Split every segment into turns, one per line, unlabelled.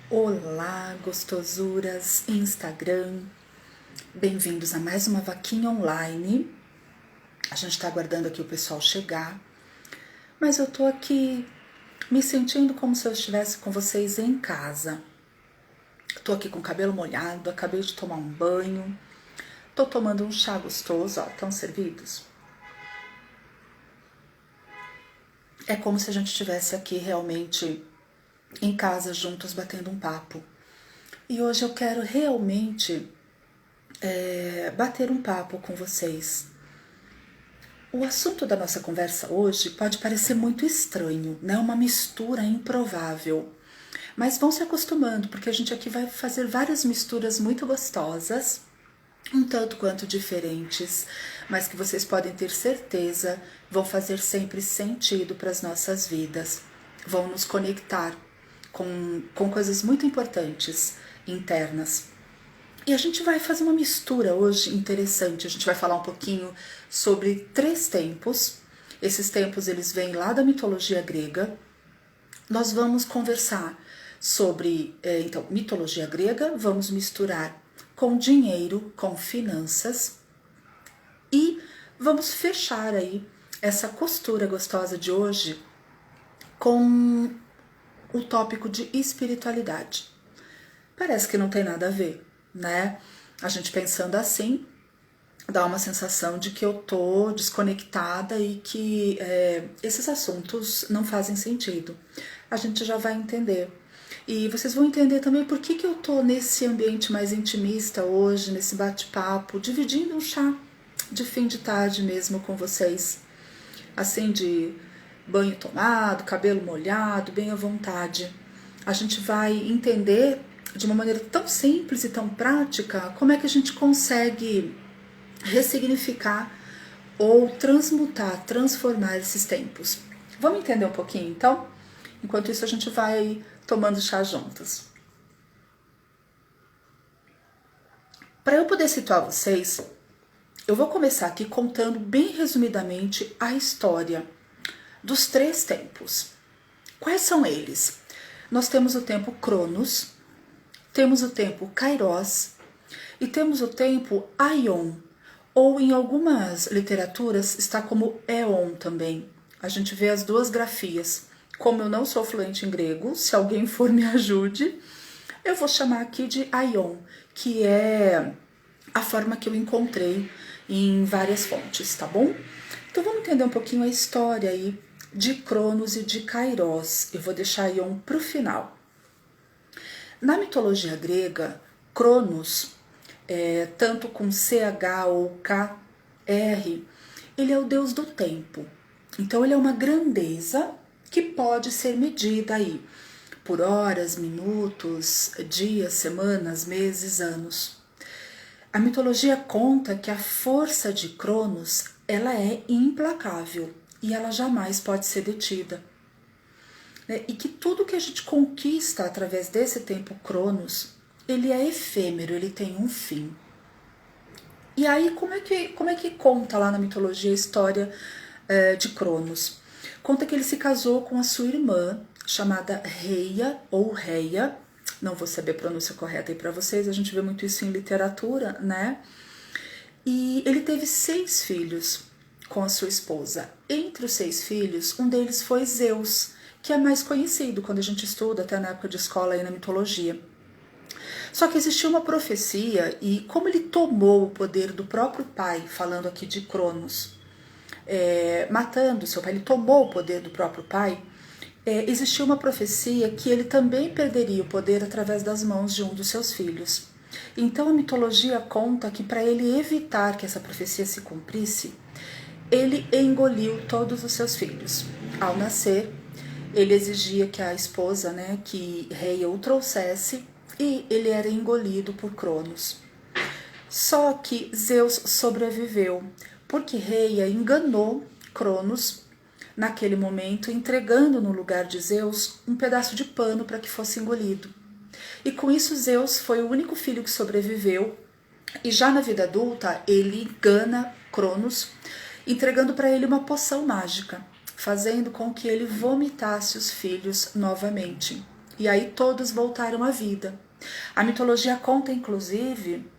Olá, gostosuras Instagram, bem-vindos a mais uma vaquinha online. A gente tá aguardando aqui o pessoal chegar, mas eu tô aqui me sentindo como se eu estivesse com vocês em casa. Tô aqui com o cabelo molhado, acabei de tomar um banho, tô tomando um chá gostoso, ó, estão servidos? É como se a gente estivesse aqui realmente em casa juntos batendo um papo. E hoje eu quero realmente bater um papo com vocês. O assunto da nossa conversa hoje pode parecer muito estranho, né? Uma mistura improvável. Mas vão se acostumando, porque a gente aqui vai fazer várias misturas muito gostosas, um tanto quanto diferentes, mas que vocês podem ter certeza vão fazer sempre sentido para as nossas vidas. Vão nos conectar com coisas muito importantes internas. E a gente vai fazer uma mistura hoje interessante. A gente vai falar um pouquinho sobre 3 tempos. Esses tempos eles vêm lá da mitologia grega. Nós vamos conversar sobre então mitologia grega, vamos misturar com dinheiro, com finanças e vamos fechar aí essa costura gostosa de hoje com o tópico de espiritualidade. Parece que não tem nada a ver, né? A gente pensando assim, dá uma sensação de que eu tô desconectada e que esses assuntos não fazem sentido. A gente já vai entender. E vocês vão entender também por que eu tô nesse ambiente mais intimista hoje, nesse bate-papo, dividindo um chá de fim de tarde mesmo com vocês. Assim, de banho tomado, cabelo molhado, bem à vontade. A gente vai entender de uma maneira tão simples e tão prática como é que a gente consegue ressignificar ou transmutar, transformar esses tempos. Vamos entender um pouquinho então? Enquanto isso a gente vai tomando chá juntos. Para eu poder situar vocês, eu vou começar aqui contando bem resumidamente a história dos 3 tempos. Quais são eles? Nós temos o tempo Cronos, temos o tempo Kairos e temos o tempo Aion, ou em algumas literaturas está como Éon também. A gente vê as duas grafias. Como eu não sou fluente em grego, se alguém for me ajude, eu vou chamar aqui de Aion, que é a forma que eu encontrei em várias fontes, tá bom? Então vamos entender um pouquinho a história aí de Cronos e de Kairos. Eu vou deixar Aion para o final. Na mitologia grega, Cronos, tanto com CH ou KR, ele é o deus do tempo. Então ele é uma grandeza que pode ser medida aí por horas, minutos, dias, semanas, meses, anos. A mitologia conta que a força de Cronos ela é implacável e ela jamais pode ser detida. E que tudo que a gente conquista através desse tempo Cronos, ele é efêmero, ele tem um fim. E aí, como é que conta lá na mitologia a história de Cronos? Conta que ele se casou com a sua irmã, chamada Reia ou Reia, não vou saber a pronúncia correta aí para vocês, a gente vê muito isso em literatura, né? E ele teve 6 filhos com a sua esposa. Entre os 6 filhos, um deles foi Zeus, que é mais conhecido quando a gente estuda até na época de escola aí na mitologia. Só que existia uma profecia e como ele tomou o poder do próprio pai, falando aqui de Cronos, matando seu pai, ele tomou o poder do próprio pai, existia uma profecia que ele também perderia o poder através das mãos de um dos seus filhos. Então a mitologia conta que para ele evitar que essa profecia se cumprisse, ele engoliu todos os seus filhos. Ao nascer, ele exigia que a esposa, né, que Reia o trouxesse, e ele era engolido por Cronos. Só que Zeus sobreviveu, porque Reia enganou Cronos naquele momento, entregando no lugar de Zeus um pedaço de pano para que fosse engolido. E com isso Zeus foi o único filho que sobreviveu, e já na vida adulta ele engana Cronos, entregando para ele uma poção mágica, fazendo com que ele vomitasse os filhos novamente. e aí todos voltaram à vida. A mitologia conta, inclusive,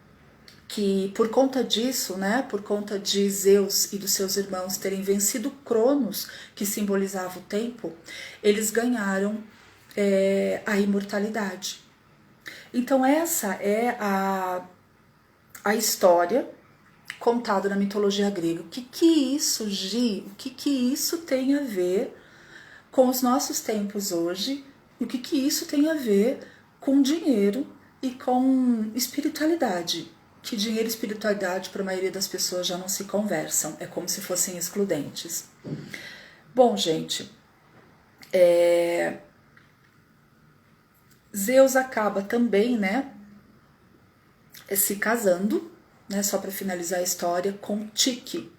que por conta disso, né, por conta de Zeus e dos seus irmãos terem vencido Cronos, que simbolizava o tempo, eles ganharam a imortalidade. Então essa é a história contada na mitologia grega. O que isso, Gi? O que isso tem a ver com os nossos tempos hoje? E o que isso tem a ver com dinheiro e com espiritualidade? Que dinheiro e espiritualidade para a maioria das pessoas já não se conversam, é como se fossem excludentes. Bom, gente, Zeus acaba também, né, se casando, né, só para finalizar a história, com Tique.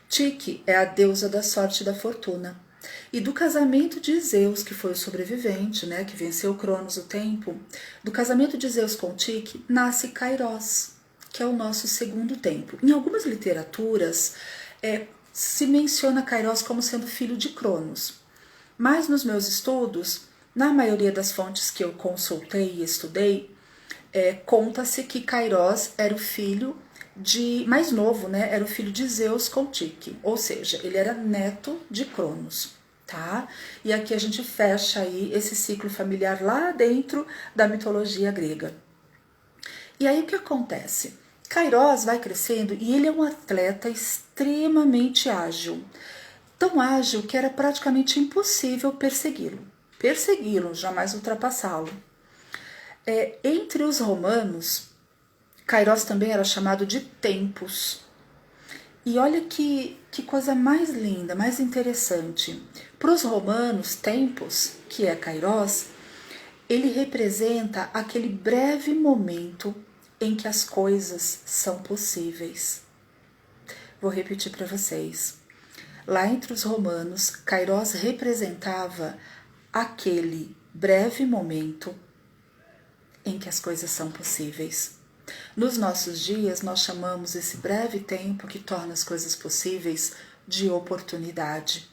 Tique é a deusa da sorte e da fortuna. E do casamento de Zeus, que foi o sobrevivente, né, que venceu Cronos o tempo, do casamento de Zeus com Tique, nasce Kairos, que é o nosso segundo tempo. Em algumas literaturas, se menciona Kairos como sendo filho de Cronos. Mas nos meus estudos, na maioria das fontes que eu consultei e estudei, conta-se que Kairos era o filho mais novo, né? Era o filho de Zeus com Tique, ou seja, ele era neto de Cronos, tá? E aqui a gente fecha aí esse ciclo familiar lá dentro da mitologia grega. E aí o que acontece? Kairos vai crescendo e ele é um atleta extremamente ágil. Tão ágil que era praticamente impossível persegui-lo, jamais ultrapassá-lo. Entre os romanos, Kairos também era chamado de Tempus. E olha que coisa mais linda, mais interessante. Para os romanos, Tempus, que é Kairos, ele representa aquele breve momento em que as coisas são possíveis. Vou repetir para vocês. Lá entre os romanos, Kairos representava aquele breve momento em que as coisas são possíveis. Nos nossos dias, nós chamamos esse breve tempo que torna as coisas possíveis de oportunidade.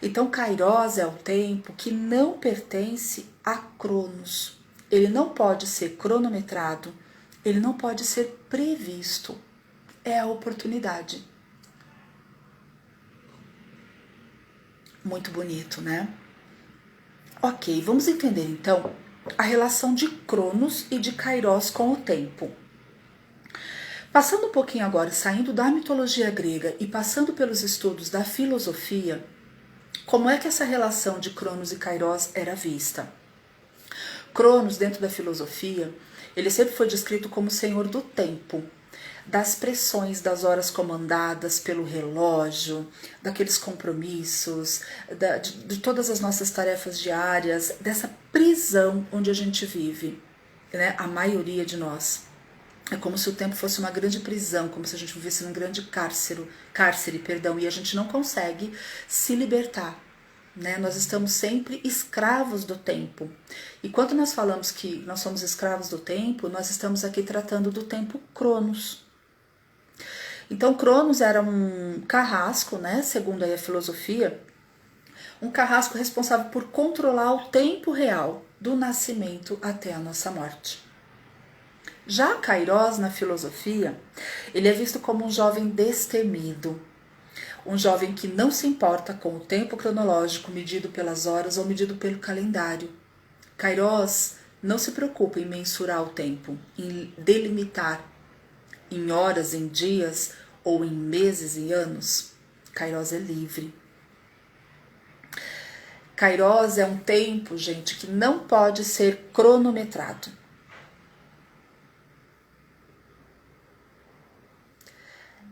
Então, Kairos é o tempo que não pertence a Cronos. Ele não pode ser cronometrado, ele não pode ser previsto. É a oportunidade. Muito bonito, né? Ok, vamos entender então a relação de Cronos e de Kairos com o tempo. Passando um pouquinho agora, saindo da mitologia grega e passando pelos estudos da filosofia, como é que essa relação de Cronos e Kairos era vista? Cronos, dentro da filosofia, ele sempre foi descrito como senhor do tempo, das pressões das horas comandadas pelo relógio, daqueles compromissos, de todas as nossas tarefas diárias, dessa prisão onde a gente vive, né? A maioria de nós. É como se o tempo fosse uma grande prisão, como se a gente vivesse num grande cárcere, e a gente não consegue se libertar. Né? Nós estamos sempre escravos do tempo. E quando nós falamos que nós somos escravos do tempo, nós estamos aqui tratando do tempo Cronos. Então, Cronos era um carrasco, né? Segundo aí a filosofia, um carrasco responsável por controlar o tempo real do nascimento até a nossa morte. Já Kairos, na filosofia, ele é visto como um jovem destemido, um jovem que não se importa com o tempo cronológico medido pelas horas ou medido pelo calendário. Kairos não se preocupa em mensurar o tempo, em delimitar em horas, em dias ou em meses e anos. Kairos é livre. Kairos é um tempo, gente, que não pode ser cronometrado.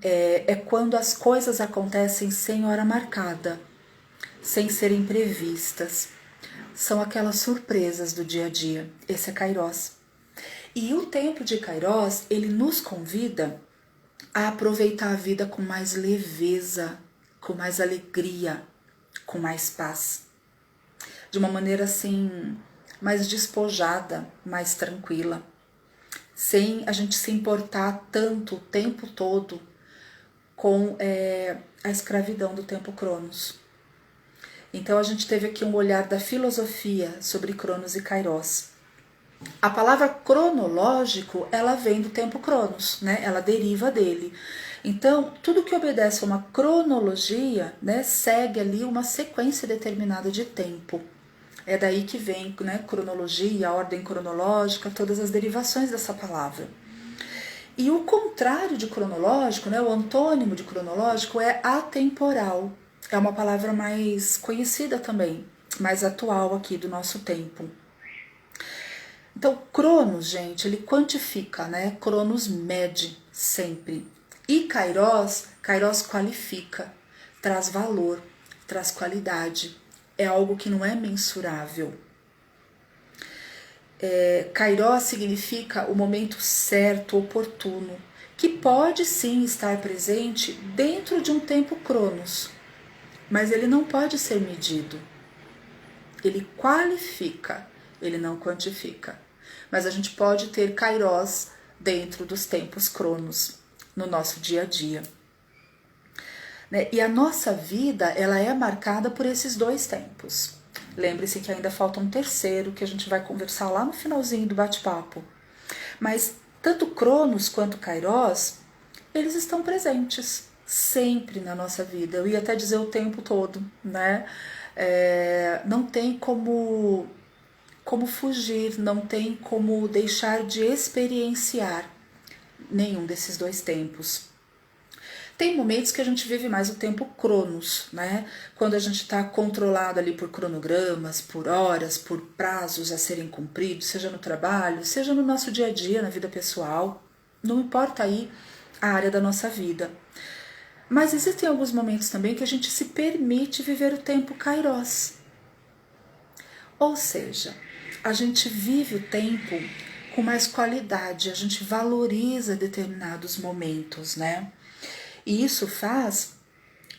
É quando as coisas acontecem sem hora marcada, sem serem previstas. São aquelas surpresas do dia a dia. Esse é Kairos. E o tempo de Kairos, ele nos convida a aproveitar a vida com mais leveza, com mais alegria, com mais paz. De uma maneira assim, mais despojada, mais tranquila. Sem a gente se importar tanto o tempo todo com a escravidão do tempo Cronos. Então a gente teve aqui um olhar da filosofia sobre Cronos e Kairos. A palavra cronológico, ela vem do tempo Cronos, né? Ela deriva dele. Então, tudo que obedece a uma cronologia, né, segue ali uma sequência determinada de tempo. É daí que vem, né, cronologia, ordem cronológica, todas as derivações dessa palavra. E o contrário de cronológico, né, o antônimo de cronológico é atemporal. É uma palavra mais conhecida também, mais atual aqui do nosso tempo. Então, Cronos, gente, ele quantifica, né? Cronos mede sempre. E Kairos, Kairos qualifica, traz valor, traz qualidade. É algo que não é mensurável. Kairos significa o momento certo, oportuno, que pode sim estar presente dentro de um tempo Cronos, mas ele não pode ser medido. Ele qualifica, ele não quantifica. Mas a gente pode ter Kairos dentro dos tempos Cronos, no nosso dia a dia. E a nossa vida, ela é marcada por esses dois tempos. Lembre-se que ainda falta um terceiro, que a gente vai conversar lá no finalzinho do bate-papo. Mas tanto Cronos quanto Kairos, eles estão presentes sempre na nossa vida. Eu ia até dizer o tempo todo, né? Não tem como fugir, não tem como deixar de experienciar nenhum desses dois tempos. Tem momentos que a gente vive mais o tempo Cronos, né? Quando a gente está controlado ali por cronogramas, por horas, por prazos a serem cumpridos, seja no trabalho, seja no nosso dia a dia, na vida pessoal, não importa aí a área da nossa vida. Mas existem alguns momentos também que a gente se permite viver o tempo Kairos. Ou seja, a gente vive o tempo com mais qualidade, a gente valoriza determinados momentos, né? E isso faz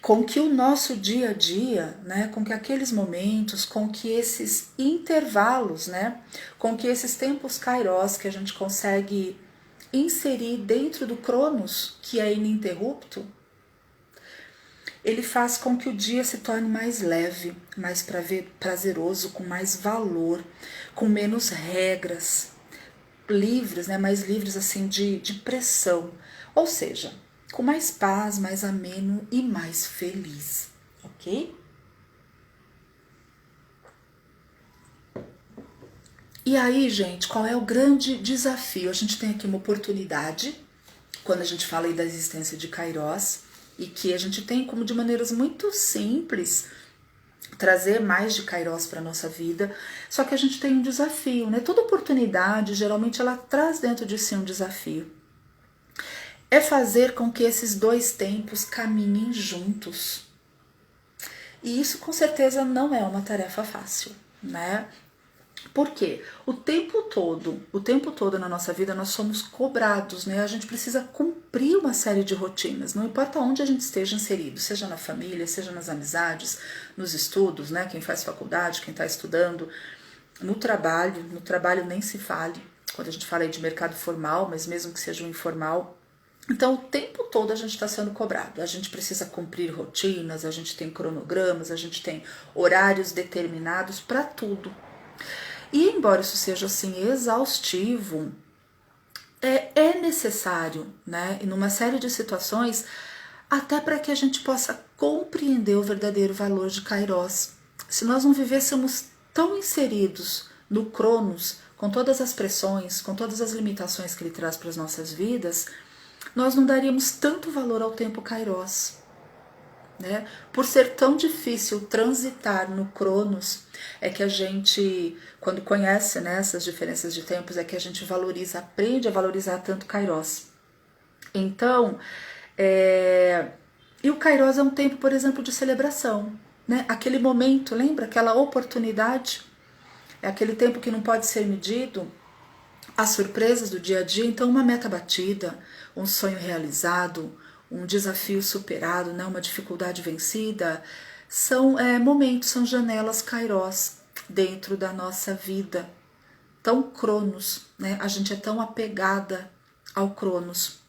com que o nosso dia a dia, né, com que aqueles momentos, com que esses intervalos, né, com que esses tempos Kairos que a gente consegue inserir dentro do Cronos, que é ininterrupto, ele faz com que o dia se torne mais leve, mais prazeroso, com mais valor, com menos regras, livres, né, mais livres assim de pressão. Ou seja, com mais paz, mais ameno e mais feliz, ok? E aí, gente, qual é o grande desafio? A gente tem aqui uma oportunidade, quando a gente fala aí da existência de Kairos, e que a gente tem como de maneiras muito simples trazer mais de Kairos para a nossa vida, só que a gente tem um desafio, né? Toda oportunidade, geralmente, ela traz dentro de si um desafio. É fazer com que esses dois tempos caminhem juntos. E isso, com certeza, não é uma tarefa fácil, né? Por quê? O tempo todo na nossa vida nós somos cobrados, né? A gente precisa cumprir uma série de rotinas, não importa onde a gente esteja inserido, seja na família, seja nas amizades, nos estudos, né? Quem faz faculdade, quem está estudando, no trabalho nem se fale, quando a gente fala aí de mercado formal, mas mesmo que seja um informal. Então, o tempo todo a gente está sendo cobrado, a gente precisa cumprir rotinas, a gente tem cronogramas, a gente tem horários determinados para tudo. E embora isso seja assim exaustivo, é necessário, né? E numa série de situações, até para que a gente possa compreender o verdadeiro valor de Kairos. Se nós não vivêssemos tão inseridos no Cronos, com todas as pressões, com todas as limitações que ele traz para as nossas vidas, nós não daríamos tanto valor ao tempo Kairos. Né? Por ser tão difícil transitar no Cronos, é que a gente, quando conhece, né, essas diferenças de tempos, é que a gente aprende a valorizar tanto Kairos. Então, e o Kairos é um tempo, por exemplo, de celebração, né? Aquele momento, lembra? Aquela oportunidade, é aquele tempo que não pode ser medido, as surpresas do dia a dia. Então, uma meta batida, um sonho realizado, um desafio superado, né, uma dificuldade vencida, são momentos, são janelas Kairos dentro da nossa vida. Tão Cronos, né? A gente é tão apegada ao Cronos.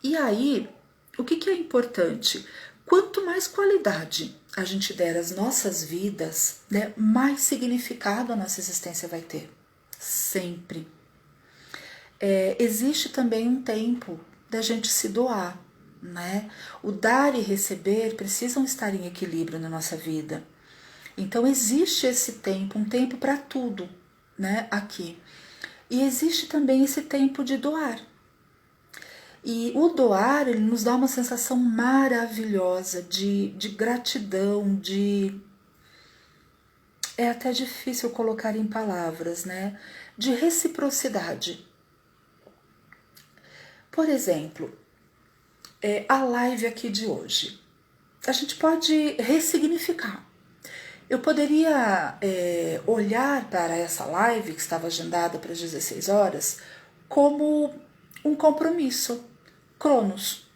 E aí, o que é importante? Quanto mais qualidade a gente der às nossas vidas, né, mais significado a nossa existência vai ter. Sempre. Existe também um tempo da gente se doar, né? O dar e receber precisam estar em equilíbrio na nossa vida. Então existe esse tempo, um tempo para tudo, né, aqui. E existe também esse tempo de doar. E o doar, ele nos dá uma sensação maravilhosa de gratidão, é até difícil colocar em palavras, né? De reciprocidade. Por exemplo, a live aqui de hoje. A gente pode ressignificar. Eu poderia olhar para essa live que estava agendada para as 16 horas como um compromisso, Cronos.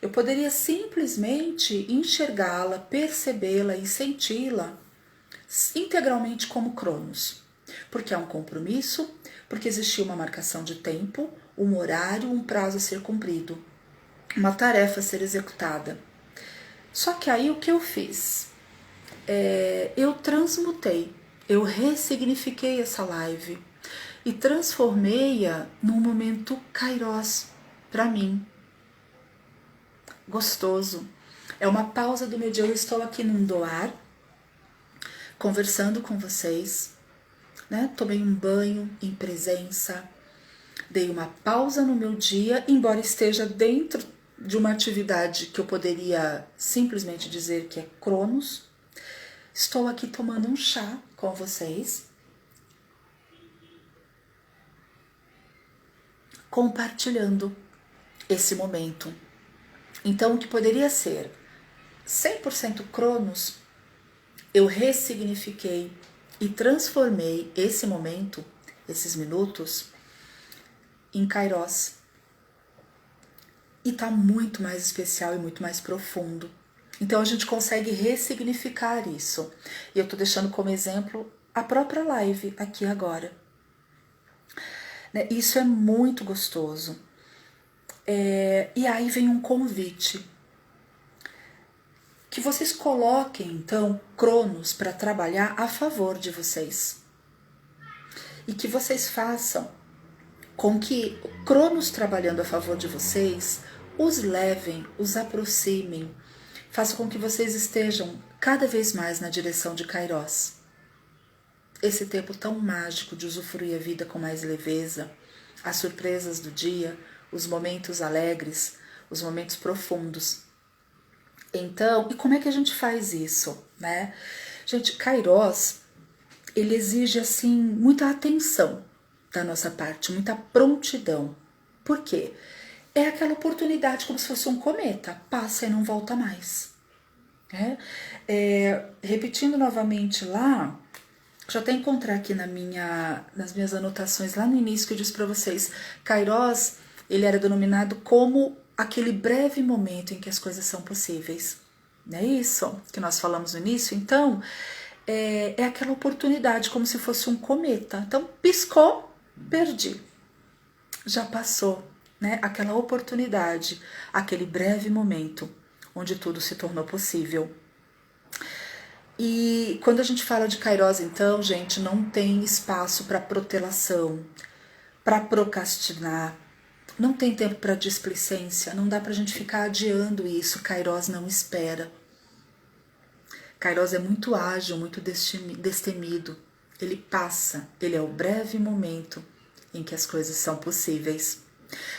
Eu poderia simplesmente enxergá-la, percebê-la e senti-la integralmente como Cronos. Porque é um compromisso, porque existia uma marcação de tempo, um horário, um prazo a ser cumprido, uma tarefa a ser executada. Só que aí o que eu fiz? Eu transmutei, eu ressignifiquei essa live e transformei-a num momento Kairos para mim. Gostoso. É uma pausa do meu dia. Eu estou aqui num doar, conversando com vocês, né? Tomei um banho em presença, dei uma pausa no meu dia, embora esteja dentro de uma atividade que eu poderia simplesmente dizer que é Cronos. Estou aqui tomando um chá com vocês, compartilhando esse momento. Então, o que poderia ser 100% Cronos, eu ressignifiquei e transformei esse momento, esses minutos, em Kairos. E tá muito mais especial e muito mais profundo. Então a gente consegue ressignificar isso. E eu tô deixando como exemplo a própria live aqui agora. Isso é muito gostoso. E aí vem um convite. Que vocês coloquem, então, Cronos para trabalhar a favor de vocês. E que vocês façam com que Cronos trabalhando a favor de vocês os levem, os aproximem, façam com que vocês estejam cada vez mais na direção de Kairos. Esse tempo tão mágico de usufruir a vida com mais leveza, as surpresas do dia, os momentos alegres, os momentos profundos. Então, e como é que a gente faz isso, né? Gente, Kairos, ele exige, assim, muita atenção da nossa parte, muita prontidão. Por quê? É aquela oportunidade como se fosse um cometa, passa e não volta mais. Repetindo novamente lá, deixa eu até encontrar aqui nas minhas anotações, lá no início que eu disse para vocês, Kairos, ele era denominado como aquele breve momento em que as coisas são possíveis. Não é isso que nós falamos no início? Então, é aquela oportunidade como se fosse um cometa. Então, piscou, perdi. Já passou, né? Aquela oportunidade, aquele breve momento onde tudo se tornou possível. E quando a gente fala de Kairos, então, gente, não tem espaço para protelação, para procrastinar, não tem tempo para displicência, não dá para a gente ficar adiando isso. Kairos não espera. Kairos é muito ágil, muito destemido. Ele passa, ele é o breve momento em que as coisas são possíveis.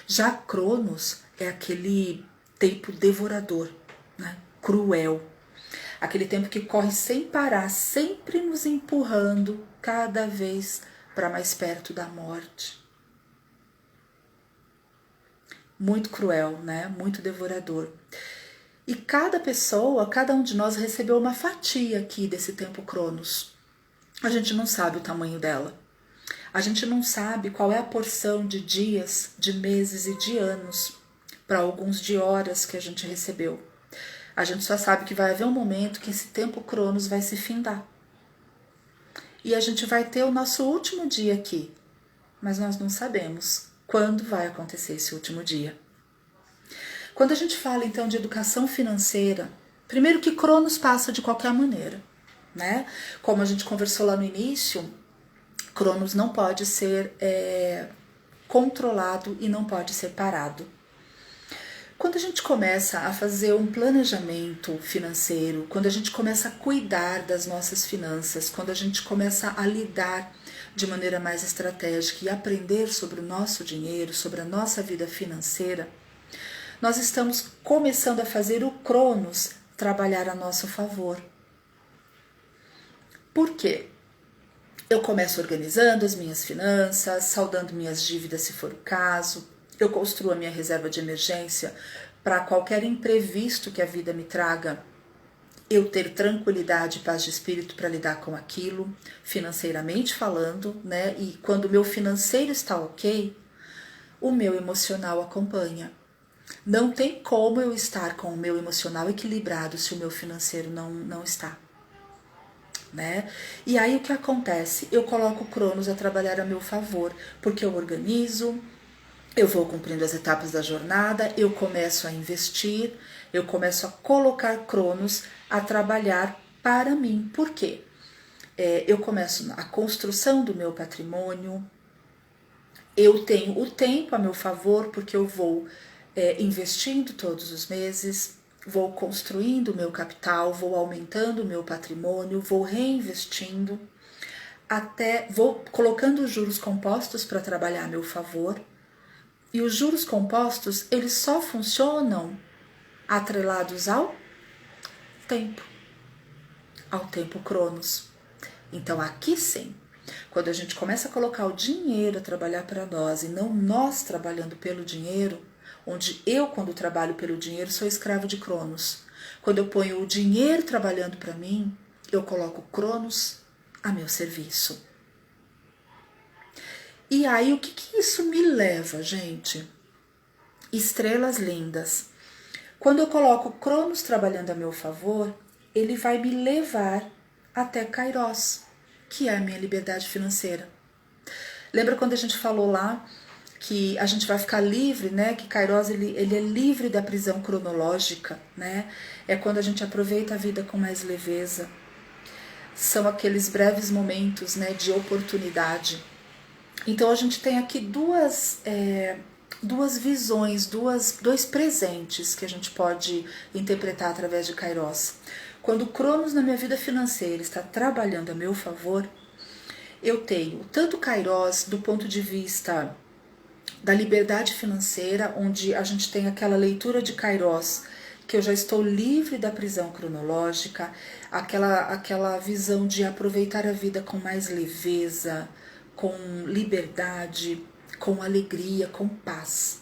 Já Cronos é aquele tempo devorador, né? Cruel. Aquele tempo que corre sem parar, sempre nos empurrando cada vez para mais perto da morte. Muito cruel, né? Muito devorador. E cada pessoa, cada um de nós recebeu uma fatia aqui desse tempo Cronos. A gente não sabe o tamanho dela. A gente não sabe qual é a porção de dias, de meses e de anos, para alguns de horas que a gente recebeu. A gente só sabe que vai haver um momento que esse tempo Cronos vai se findar. E a gente vai ter o nosso último dia aqui, mas nós não sabemos quando vai acontecer esse último dia. Quando a gente fala então de educação financeira, Primeiro que Cronos passa de qualquer maneira, né? Como a gente conversou lá no início, Cronos não pode ser controlado e não pode ser parado. Quando a gente começa a fazer um planejamento financeiro, quando a gente começa a cuidar das nossas finanças, quando a gente começa a lidar de maneira mais estratégica e aprender sobre o nosso dinheiro, sobre a nossa vida financeira, nós estamos começando a fazer o Cronos trabalhar a nosso favor. Por quê? Eu começo organizando as minhas finanças, saldando minhas dívidas se for o caso, eu construo a minha reserva de emergência para qualquer imprevisto que a vida me traga, eu ter tranquilidade e paz de espírito para lidar com aquilo, financeiramente falando, né? E quando o meu financeiro está ok, o meu emocional acompanha. Não tem como eu estar com o meu emocional equilibrado se o meu financeiro não está. Né? E aí o que acontece? Eu coloco o Cronos a trabalhar a meu favor, porque eu organizo, eu vou cumprindo as etapas da jornada, eu começo a investir, eu começo a colocar Cronos a trabalhar para mim. Por quê? Eu começo a construção do meu patrimônio, eu tenho o tempo a meu favor, porque eu vou investindo todos os meses, vou construindo o meu capital, vou aumentando o meu patrimônio, vou reinvestindo, vou colocando os juros compostos para trabalhar a meu favor. E os juros compostos, eles só funcionam atrelados ao tempo Cronos. Então aqui sim, quando a gente começa a colocar o dinheiro a trabalhar para nós e não nós trabalhando pelo dinheiro, onde eu, quando trabalho pelo dinheiro, sou escravo de Cronos. Quando eu ponho o dinheiro trabalhando para mim, eu coloco Cronos a meu serviço. E aí, o que isso me leva, gente? Estrelas lindas. Quando eu coloco Cronos trabalhando a meu favor, ele vai me levar até Kairos, que é a minha liberdade financeira. Lembra quando a gente falou lá que a gente vai ficar livre, né? Que Kairos ele é livre da prisão cronológica, né? É quando a gente aproveita a vida com mais leveza. São aqueles breves momentos, né, de oportunidade. Então a gente tem aqui duas visões, dois presentes que a gente pode interpretar através de Kairos. Quando o Cronos na minha vida financeira está trabalhando a meu favor, eu tenho tanto Kairos do ponto de vista da liberdade financeira, onde a gente tem aquela leitura de Kairos, que eu já estou livre da prisão cronológica, aquela visão de aproveitar a vida com mais leveza, com liberdade, com alegria, com paz.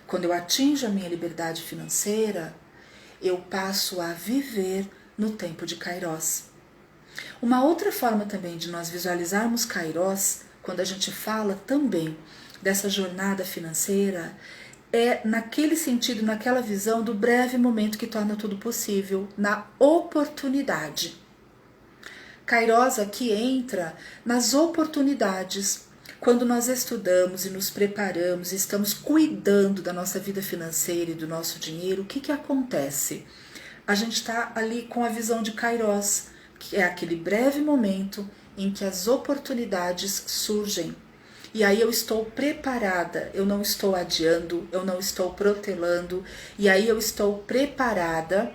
Quando eu atinjo a minha liberdade financeira, eu passo a viver no tempo de Kairos. Uma outra forma também de nós visualizarmos Kairos, quando a gente fala também dessa jornada financeira, é naquele sentido, naquela visão do breve momento que torna tudo possível, na oportunidade. Kairos aqui entra nas oportunidades. Quando nós estudamos e nos preparamos, estamos cuidando da nossa vida financeira e do nosso dinheiro, o que acontece? A gente está ali com a visão de Kairos, que é aquele breve momento em que as oportunidades surgem. E aí eu estou preparada, eu não estou adiando, eu não estou protelando, e aí eu estou preparada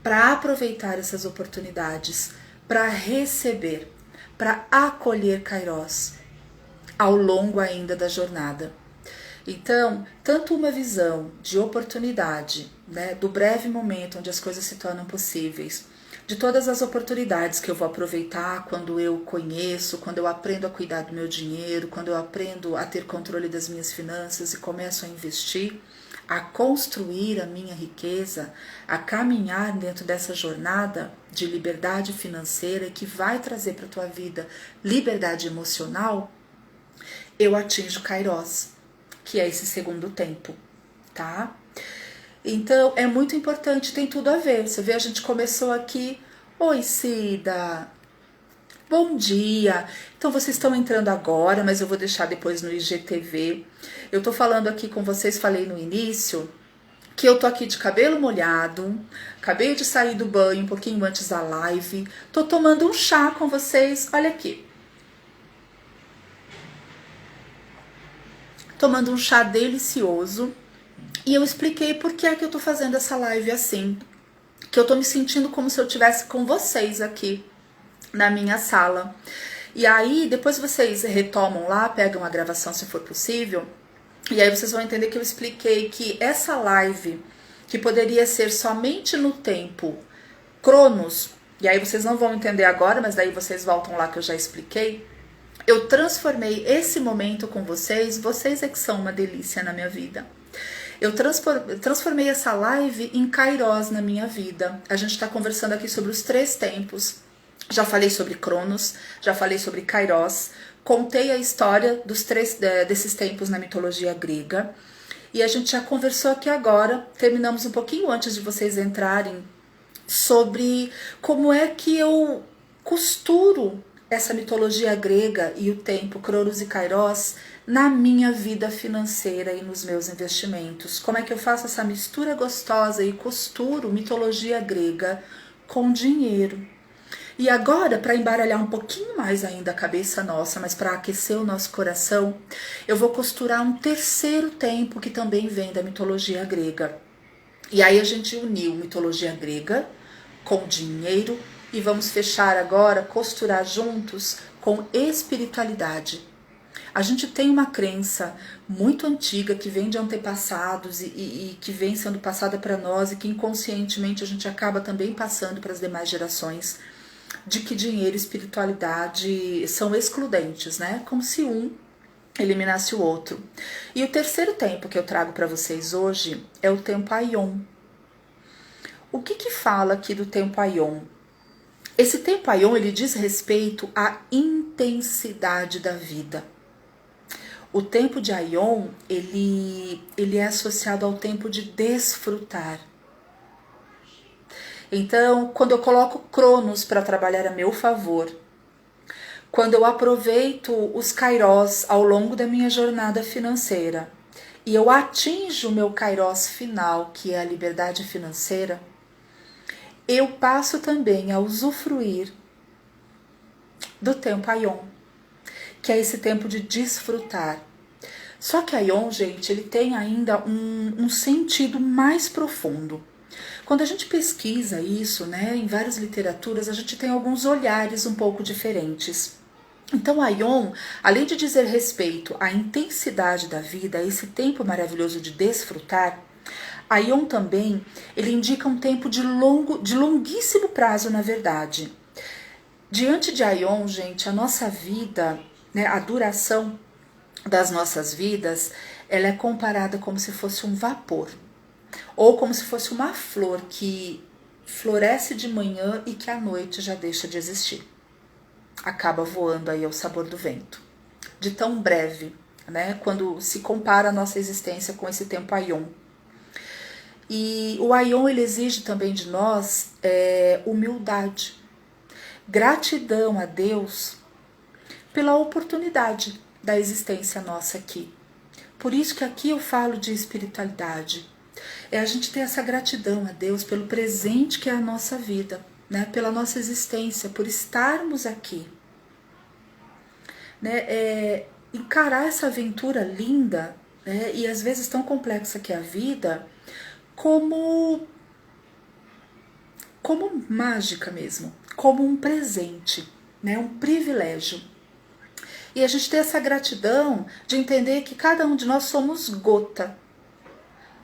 para aproveitar essas oportunidades, para receber, para acolher Kairos ao longo ainda da jornada. Então, tanto uma visão de oportunidade, né, do breve momento onde as coisas se tornam possíveis, de todas as oportunidades que eu vou aproveitar quando eu conheço, quando eu aprendo a cuidar do meu dinheiro, quando eu aprendo a ter controle das minhas finanças e começo a investir, a construir a minha riqueza, a caminhar dentro dessa jornada de liberdade financeira que vai trazer para a tua vida liberdade emocional, eu atinjo Kairos, que é esse segundo tempo, tá? Então, é muito importante, tem tudo a ver. Você vê, a gente começou aqui, oi Cida, bom dia. Então, vocês estão entrando agora, mas eu vou deixar depois no IGTV. Eu tô falando aqui com vocês, falei no início, que eu tô aqui de cabelo molhado, acabei de sair do banho um pouquinho antes da live, tô tomando um chá com vocês, olha aqui. Tomando um chá delicioso. E eu expliquei por que é que eu tô fazendo essa live assim. Que eu tô me sentindo como se eu estivesse com vocês aqui na minha sala. E aí, depois vocês retomam lá, pegam a gravação se for possível. E aí vocês vão entender que eu expliquei que essa live, que poderia ser somente no tempo Cronos, e aí vocês não vão entender agora, mas daí vocês voltam lá que eu já expliquei. Eu transformei esse momento com vocês, vocês é que são uma delícia na minha vida. Eu transformei essa live em Kairos na minha vida. A gente está conversando aqui sobre os 3 tempos. Já falei sobre Cronos, já falei sobre Kairos. Contei a história desses tempos na mitologia grega. E a gente já conversou aqui agora, terminamos um pouquinho antes de vocês entrarem, sobre como é que eu costuro essa mitologia grega e o tempo Cronos e Kairos na minha vida financeira e nos meus investimentos. Como é que eu faço essa mistura gostosa e costuro mitologia grega com dinheiro. E agora, para embaralhar um pouquinho mais ainda a cabeça nossa, mas para aquecer o nosso coração, eu vou costurar um terceiro tempo que também vem da mitologia grega. E aí a gente uniu mitologia grega com dinheiro e vamos fechar agora, costurar juntos com espiritualidade. A gente tem uma crença muito antiga que vem de antepassados e que vem sendo passada para nós e que inconscientemente a gente acaba também passando para as demais gerações, de que dinheiro e espiritualidade são excludentes, né? Como se um eliminasse o outro. E o terceiro tempo que eu trago para vocês hoje é o tempo Aion. O que fala aqui do tempo Aion? Esse tempo Aion, ele diz respeito à intensidade da vida. O tempo de Aion, ele é associado ao tempo de desfrutar. Então, quando eu coloco Cronos para trabalhar a meu favor, quando eu aproveito os Kairos ao longo da minha jornada financeira e eu atinjo o meu Kairos final, que é a liberdade financeira, eu passo também a usufruir do tempo Aion, que é esse tempo de desfrutar. Só que Aion, gente, ele tem ainda um sentido mais profundo. Quando a gente pesquisa isso, né, em várias literaturas, a gente tem alguns olhares um pouco diferentes. Então, Aion, além de dizer respeito à intensidade da vida, a esse tempo maravilhoso de desfrutar, Aion também, ele indica um tempo de longuíssimo prazo, na verdade. Diante de Aion, gente, a nossa vida, né, a duração das nossas vidas, ela é comparada como se fosse um vapor, ou como se fosse uma flor que floresce de manhã e que à noite já deixa de existir. Acaba voando aí ao sabor do vento. De tão breve, né, quando se compara a nossa existência com esse tempo Aion. E o Aion, ele exige também de nós humildade, gratidão a Deus pela oportunidade da existência nossa aqui. Por isso que aqui eu falo de espiritualidade. É a gente ter essa gratidão a Deus pelo presente que é a nossa vida, né? Pela nossa existência, por estarmos aqui. Né? Encarar essa aventura linda, né? E às vezes tão complexa que é a vida, como mágica mesmo, como um presente, né? Um privilégio. E a gente ter essa gratidão de entender que cada um de nós somos gota.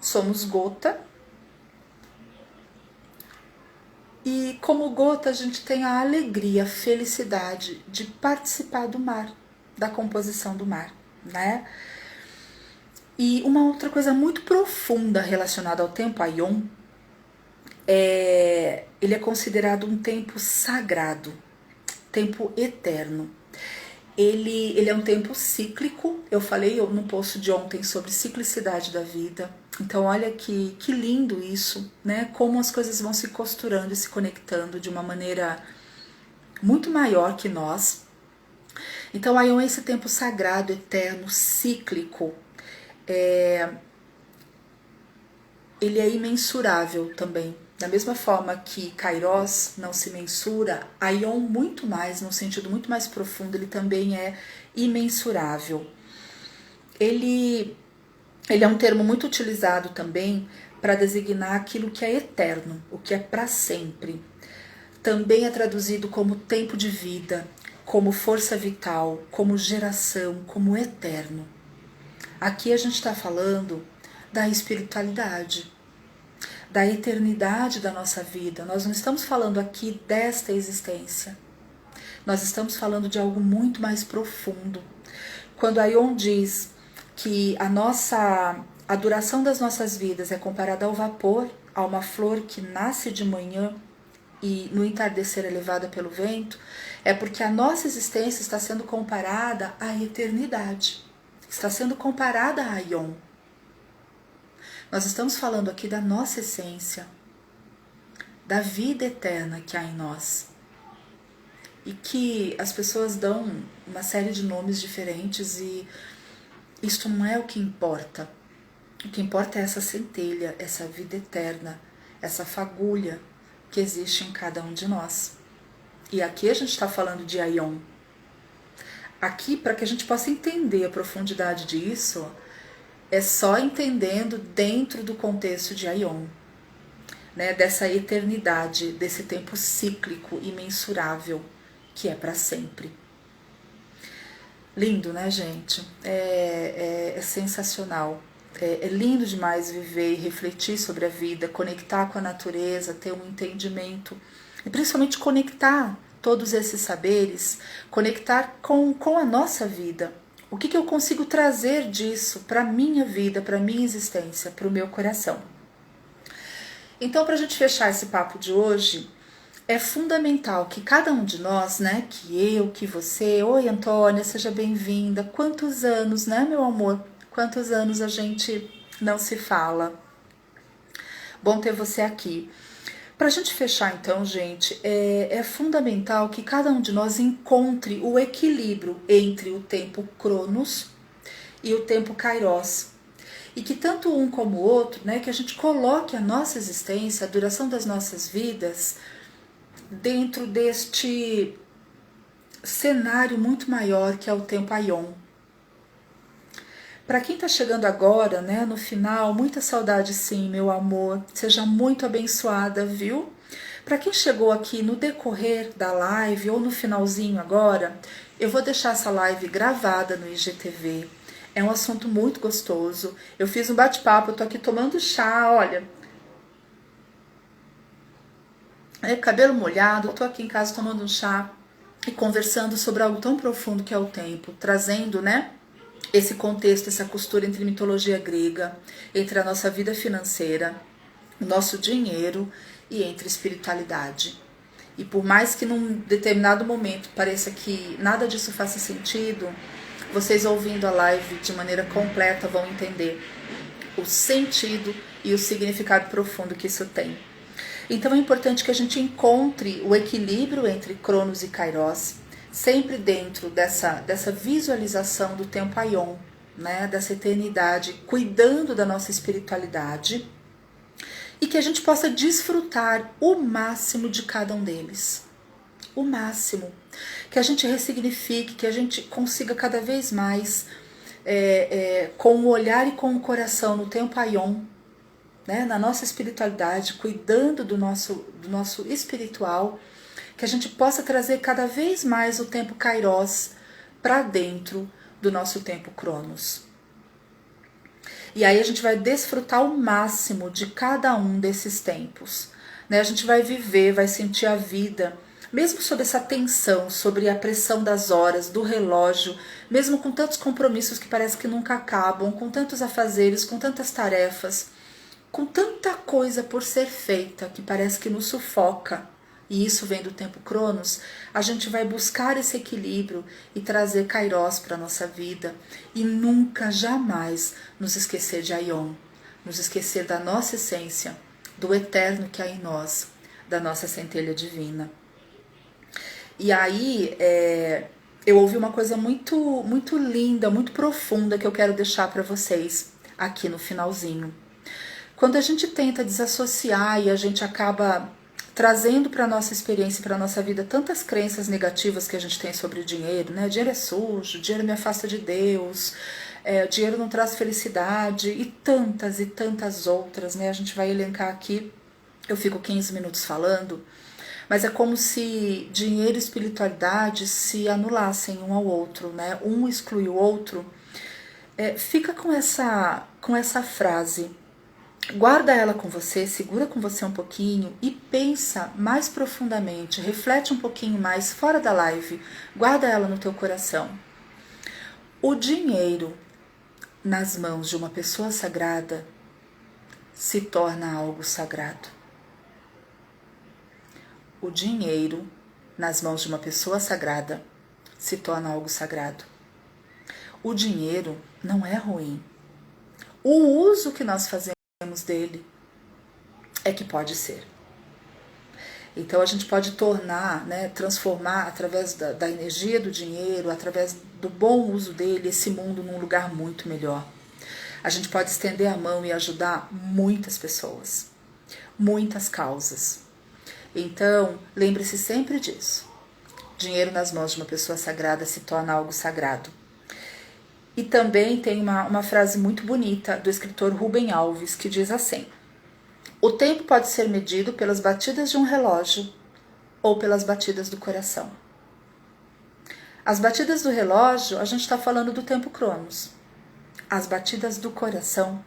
Somos gota. E como gota a gente tem a alegria, a felicidade de participar do mar, da composição do mar, né? E uma outra coisa muito profunda relacionada ao tempo Aion, ele é considerado um tempo sagrado, tempo eterno. Ele é um tempo cíclico. Eu falei no post de ontem sobre ciclicidade da vida. Então olha que lindo isso, né? Como as coisas vão se costurando e se conectando de uma maneira muito maior que nós. Então Aion é esse tempo sagrado, eterno, cíclico. ele é imensurável também. Da mesma forma que Kairos não se mensura, Aion muito mais, num sentido muito mais profundo, ele também é imensurável. Ele é um termo muito utilizado também para designar aquilo que é eterno, o que é para sempre. Também é traduzido como tempo de vida, como força vital, como geração, como eterno. Aqui a gente está falando da espiritualidade, da eternidade da nossa vida. Nós não estamos falando aqui desta existência. Nós estamos falando de algo muito mais profundo. Quando Aion diz que a duração das nossas vidas é comparada ao vapor, a uma flor que nasce de manhã e no entardecer é levada pelo vento, é porque a nossa existência está sendo comparada à eternidade. Está sendo comparada a Aion. Nós estamos falando aqui da nossa essência, da vida eterna que há em nós. E que as pessoas dão uma série de nomes diferentes e isto não é o que importa. O que importa é essa centelha, essa vida eterna, essa fagulha que existe em cada um de nós. E aqui a gente está falando de Aion. Aqui, para que a gente possa entender a profundidade disso, é só entendendo dentro do contexto de Aion, né, dessa eternidade, desse tempo cíclico, imensurável, que é para sempre. Lindo, né, gente? É sensacional. É lindo demais viver e refletir sobre a vida, conectar com a natureza, ter um entendimento e principalmente conectar todos esses saberes, conectar com a nossa vida. O que eu consigo trazer disso para a minha vida, para a minha existência, para o meu coração? Então, para a gente fechar esse papo de hoje, é fundamental que cada um de nós, né, que eu, que você, oi Antônia, seja bem-vinda, quantos anos, né, meu amor, quantos anos a gente não se fala. Bom ter você aqui. Para a gente fechar então, gente, é fundamental que cada um de nós encontre o equilíbrio entre o tempo Cronos e o tempo Kairos. E que tanto um como o outro, né, que a gente coloque a nossa existência, a duração das nossas vidas, dentro deste cenário muito maior que é o tempo Aion. Para quem está chegando agora, né, no final, muita saudade sim, meu amor. Seja muito abençoada, viu? Para quem chegou aqui no decorrer da live ou no finalzinho agora, eu vou deixar essa live gravada no IGTV. É um assunto muito gostoso. Eu fiz um bate-papo, eu tô aqui tomando chá, olha. Cabelo molhado, tô aqui em casa tomando um chá e conversando sobre algo tão profundo que é o tempo, trazendo, né, esse contexto, essa costura entre mitologia grega, entre a nossa vida financeira, o nosso dinheiro e entre espiritualidade. E por mais que num determinado momento pareça que nada disso faça sentido, vocês ouvindo a live de maneira completa vão entender o sentido e o significado profundo que isso tem. Então é importante que a gente encontre o equilíbrio entre Cronos e Kairos, sempre dentro dessa visualização do tempo Aion, né, dessa eternidade, cuidando da nossa espiritualidade, e que a gente possa desfrutar o máximo de cada um deles. O máximo. Que a gente ressignifique, que a gente consiga cada vez mais, com o olhar e com o coração no tempo Aion, né, na nossa espiritualidade, cuidando do nosso espiritual, que a gente possa trazer cada vez mais o tempo Kairos para dentro do nosso tempo Cronos. E aí a gente vai desfrutar o máximo de cada um desses tempos, né? A gente vai viver, vai sentir a vida, mesmo sob essa tensão, sobre a pressão das horas, do relógio, mesmo com tantos compromissos que parece que nunca acabam, com tantos afazeres, com tantas tarefas, com tanta coisa por ser feita que parece que nos sufoca. E isso vem do tempo Cronos, a gente vai buscar esse equilíbrio e trazer Kairos para a nossa vida e nunca, jamais nos esquecer de Aion, nos esquecer da nossa essência, do eterno que há em nós, da nossa centelha divina. E aí eu ouvi uma coisa muito, muito linda, muito profunda que eu quero deixar para vocês aqui no finalzinho. Quando a gente tenta desassociar e a gente acaba trazendo para a nossa experiência, para a nossa vida, tantas crenças negativas que a gente tem sobre o dinheiro, né? Dinheiro é sujo, dinheiro me afasta de Deus, dinheiro não traz felicidade e tantas outras, né? A gente vai elencar aqui, eu fico 15 minutos falando, mas é como se dinheiro e espiritualidade se anulassem um ao outro, né? Um exclui o outro. Fica com essa frase. Guarda ela com você, segura com você um pouquinho e pensa mais profundamente, reflete um pouquinho mais fora da live, guarda ela no teu coração. O dinheiro nas mãos de uma pessoa sagrada se torna algo sagrado. O dinheiro nas mãos de uma pessoa sagrada se torna algo sagrado. O dinheiro não é ruim. O uso que nós fazemos dele é que pode ser. Então a gente pode tornar, né, transformar através da energia do dinheiro, através do bom uso dele, esse mundo num lugar muito melhor. A gente pode estender a mão e ajudar muitas pessoas, muitas causas. Então lembre-se sempre disso. Dinheiro nas mãos de uma pessoa sagrada se torna algo sagrado. E também tem uma frase muito bonita do escritor Rubem Alves, que diz assim: o tempo pode ser medido pelas batidas de um relógio ou pelas batidas do coração. As batidas do relógio, a gente está falando do tempo Cronos. As batidas do coração,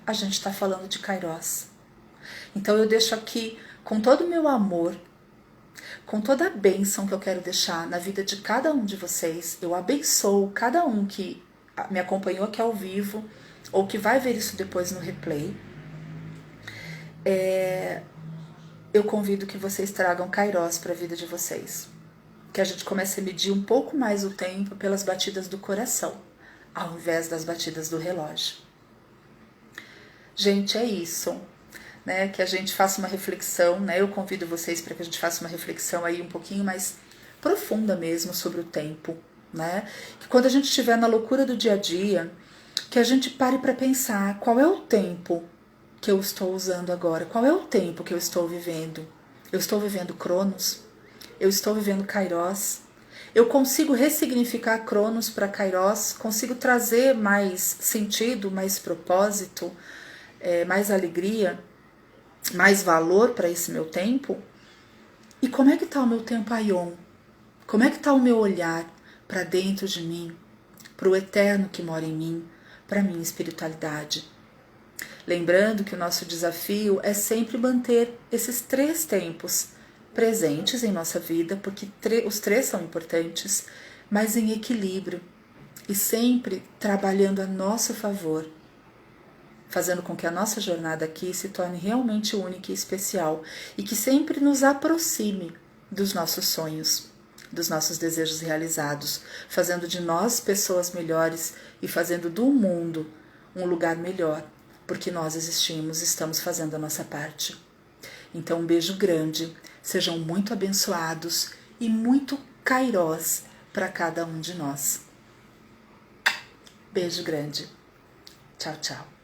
a gente está falando de Kairos. Então eu deixo aqui, com todo o meu amor, com toda a bênção que eu quero deixar na vida de cada um de vocês, eu abençoo cada um que me acompanhou aqui ao vivo, ou que vai ver isso depois no replay. Eu convido que vocês tragam Kairos para a vida de vocês. Que a gente comece a medir um pouco mais o tempo pelas batidas do coração, ao invés das batidas do relógio. Gente, é isso. Né? Que a gente faça uma reflexão, né? Eu convido vocês para que a gente faça uma reflexão aí um pouquinho mais profunda mesmo sobre o tempo. Né? Que quando a gente estiver na loucura do dia a dia, que a gente pare para pensar qual é o tempo que eu estou usando agora, qual é o tempo que eu estou vivendo. Eu estou vivendo Cronos? Eu estou vivendo Kairos? Eu consigo ressignificar Cronos para Kairos? Consigo trazer mais sentido, mais propósito, mais alegria, mais valor para esse meu tempo? E como é que está o meu tempo Aion? Como é que está o meu olhar para dentro de mim, para o eterno que mora em mim, para a minha espiritualidade? Lembrando que o nosso desafio é sempre manter esses 3 tempos presentes em nossa vida, porque os 3 são importantes, mas em equilíbrio e sempre trabalhando a nosso favor, fazendo com que a nossa jornada aqui se torne realmente única e especial e que sempre nos aproxime dos nossos sonhos, dos nossos desejos realizados, fazendo de nós pessoas melhores e fazendo do mundo um lugar melhor, porque nós existimos e estamos fazendo a nossa parte. Então um beijo grande, sejam muito abençoados e muito Kairos para cada um de nós. Beijo grande. Tchau, tchau.